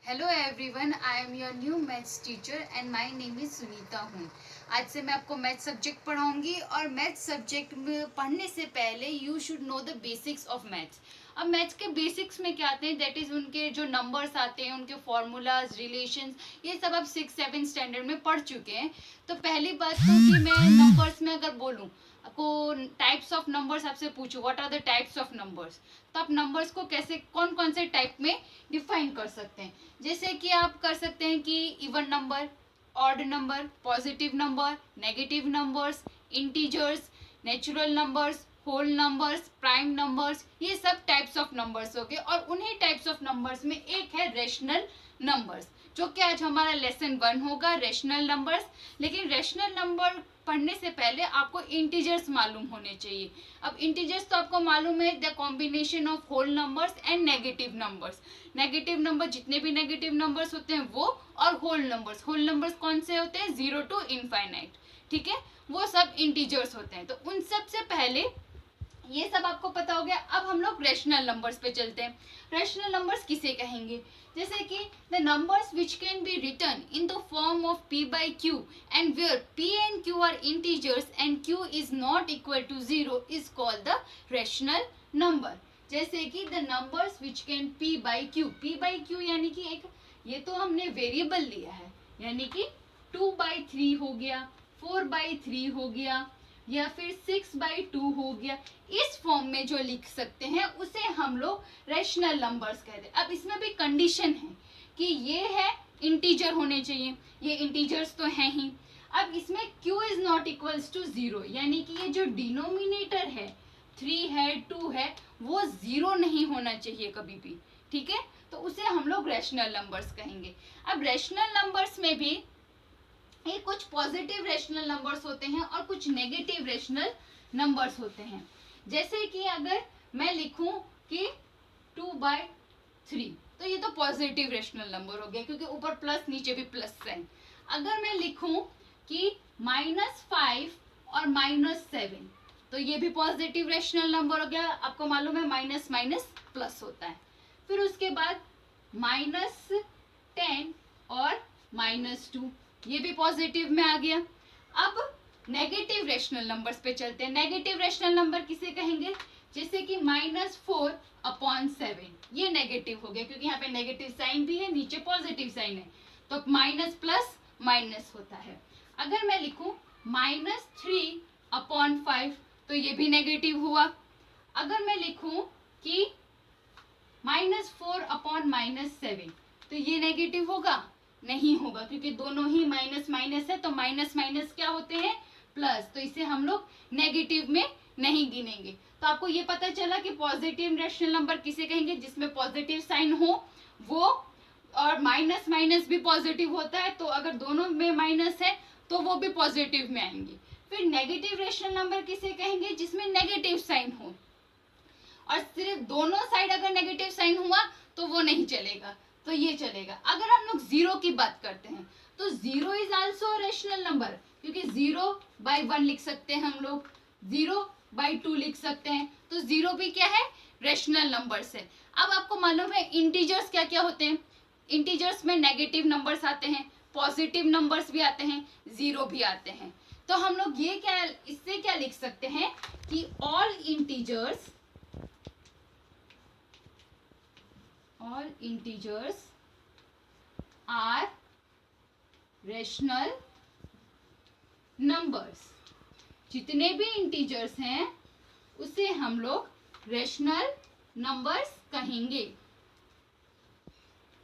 Hello everyone, I am your new maths teacher and my name is Sunita हूँ। आज से मैं आपको मैथ्स सब्जेक्ट पढ़ाऊंगी और मैथ्स सब्जेक्ट में पढ़ने से पहले you should know the basics of maths. अब मैथ्स के बेसिक्स में क्या आते हैं, दैट इज उनके जो नंबर्स आते हैं, उनके फॉर्मूलाज, रिलेशंस, ये सब आप 6-7 स्टैंडर्ड में पढ़ चुके हैं। तो पहली बात तो कि मैं नंबर्स में अगर बोलूँ आपको टाइप्स ऑफ नंबर्स आपसे पूछूं, what are the types of numbers, तो आप नंबर्स को कैसे कौन कौन से टाइप में डिफाइन कर सकते हैं। जैसे कि आप कर सकते हैं कि even number, odd number, positive number, negative numbers, integers, natural numbers, whole numbers, prime numbers, ये सब टाइप्स ऑफ नंबर्स हो गए। और उन्हीं टाइप्स ऑफ नंबर्स में एक है रेशनल नंबर्स, जो कि आज हमारा लेसन 1 होगा, रेशनल नंबर्स। लेकिन रेशनल नंबर पढ़ने से पहले आपको इंटीजर्स मालूम होने चाहिए। अब इंटीजर्स तो आपको मालूम है, the combination of whole numbers and negative numbers. Negative number, जितने भी नेगेटिव नंबर्स होते हैं वो, और होल नंबर्स कौन से होते हैं, 0 to इनफाइनाइट, ठीक है, वो सब इंटीजर्स होते हैं। तो उन सब से पहले ये सब आपको पता हो गया। अब हम लोग रेशनल नंबर्स पे चलते हैं। रेशनल नंबर्स किसे कहेंगे, जैसे कि the numbers which can be written in the form of p by q and where p and q are integers and q is not equal to 0 is called the rational number। जैसे कि the numbers which can p by q यानी कि एक, ये तो हमने variable लिया है, यानी कि 2/3 हो गया, 4/3 हो गया, या फिर 6/2 हो गया। इस फॉर्म में जो लिख सकते हैं उसे हम लोग रेशनल नंबर्स कहते हैं। अब इसमें भी कंडीशन है कि ये है इंटीजर होने चाहिए, ये इंटीजर्स तो हैं ही। अब इसमें q is not equals to 0, यानी कि ये जो डिनोमिनेटर है 3 है 2 है, वो 0 नहीं होना चाहिए कभी भी, ठीक है। तो उसे हम लोग रेशनल नंबर्स कहेंगे। अब रेशनल नंबर्स में भी ये कुछ पॉजिटिव रेशनल नंबर्स होते हैं और कुछ नेगेटिव रेशनल नंबर्स होते हैं। जैसे कि अगर मैं लिखूं कि 2/3, तो ये तो पॉजिटिव रेशनल नंबर हो गया, क्योंकि ऊपर प्लस नीचे भी प्लस साइन। अगर मैं लिखूं कि -5 और -7, तो ये भी पॉजिटिव रेशनल नंबर हो गया। आपको मालूम है माइनस माइनस प्लस होता है। फिर उसके बाद -10 और -2, ये भी पॉजिटिव में आ गया। अब नेगेटिव रेशनल नंबर्स पे चलते हैं। नेगेटिव रेशनल नंबर किसे कहेंगे, जैसे कि -4/7, ये नेगेटिव हो गया, क्योंकि यहाँ पे नेगेटिव साइन भी है, नीचे पॉजिटिव साइन है, तो माइनस प्लस माइनस होता है। अगर मैं लिखूं -3/5, तो ये भी नेगेटिव हुआ। अगर मैं लिखूं कि -4/-7, तो ये नेगेटिव होगा, नहीं होगा, क्योंकि दोनों ही माइनस माइनस है, तो माइनस माइनस क्या होते हैं, प्लस, तो इसे हम लोग नेगेटिव में नहीं गिनेंगे। तो आपको ये पता चला कि पॉजिटिव रेशनल नंबर किसे कहेंगे, जिसमें पॉजिटिव साइन हो वो, और माइनस माइनस भी पॉजिटिव होता है, तो अगर दोनों में माइनस है तो वो भी पॉजिटिव में आएंगे। फिर नेगेटिव रेशनल नंबर किसे कहेंगे, जिसमें नेगेटिव साइन हो, और सिर्फ दोनों साइड अगर नेगेटिव साइन हुआ तो वो नहीं चलेगा, तो ये चलेगा। अगर हम लोग 0 की बात करते हैं, तो 0 इज आल्सो रेशनल नंबर, क्योंकि 0/1 लिख सकते हैं हम लोग, 0/2 लिख सकते हैं, तो 0 भी क्या है, रेशनल नंबर्स है। अब आपको मालूम है इंटीजर्स क्या क्या होते हैं। इंटीजर्स में नेगेटिव नंबर्स आते हैं, पॉजिटिव नंबर्स भी आते हैं, 0 भी आते हैं। तो हम लोग ये क्या, इससे क्या लिख सकते हैं कि all integers are rational numbers. जितने भी इंटीजर्स हैं उसे हम लोग रेशनल नंबर्स कहेंगे।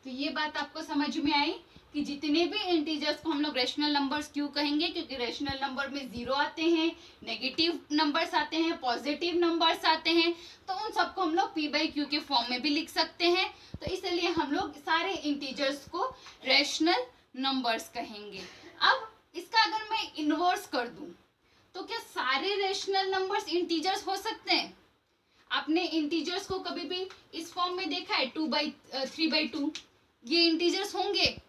तो ये बात आपको समझ में आई कि जितने भी इंटीजर्स को हम लोग रेशनल नंबर्स क्यों कहेंगे, क्योंकि रेशनल नंबर में 0 आते हैं, नेगेटिव नंबर्स आते हैं, पॉजिटिव नंबर्स आते हैं, तो उन सबको हम लोग p/q के फॉर्म में भी लिख सकते हैं। तो इसलिए हम लोग सारे इंटीजर्स को रेशनल नंबर्स कहेंगे। अब इसका अगर मैं इन्वर्स कर दूं, तो क्या सारे रेशनल नंबर्स इंटीजर्स हो सकते हैं। आपने इंटीजर्स को कभी भी इस फॉर्म में देखा है, 3/2, ये इंटीजर्स होंगे,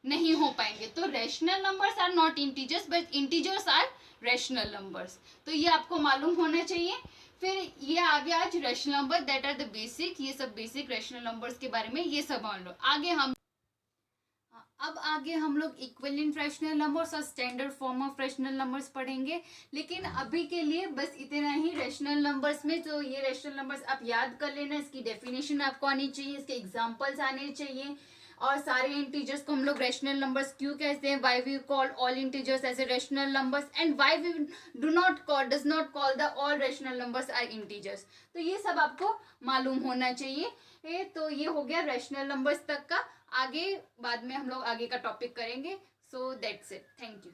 नहीं हो पाएंगे। तो rational numbers are not integers, but integers are rational numbers. तो ये आपको मालूम होना चाहिए। फिर ये आ गया आज rational number, that are the basic, ये सब बेसिक रेशनल नंबर्स के बारे में ये सब मान लो। आगे हम अब आगे हम लोग इक्विवेलेंट रैशनल नंबर्स और standard form of rational numbers पढ़ेंगे, लेकिन अभी के लिए बस इतना ही रैशनल नंबर्स में। तो ये रैशनल नंबर्स आप याद कर लेना, इसकी डेफिनेशन आपको आनी चाहिए, इसके एग्जांपल्स आने चाहिए, और सारे इंटीजर्स को हम लोग रैशनल नंबर्स क्यों कहते हैं, why we call all integers as a rational numbers, and why we does not call the all rational numbers are integers. तो ये सब आपको मालूम होना चाहिए। तो ये हो गया रैशनल नंबर्स तक का। आगे बाद में हम लोग आगे का टॉपिक करेंगे। So that's it, thank you.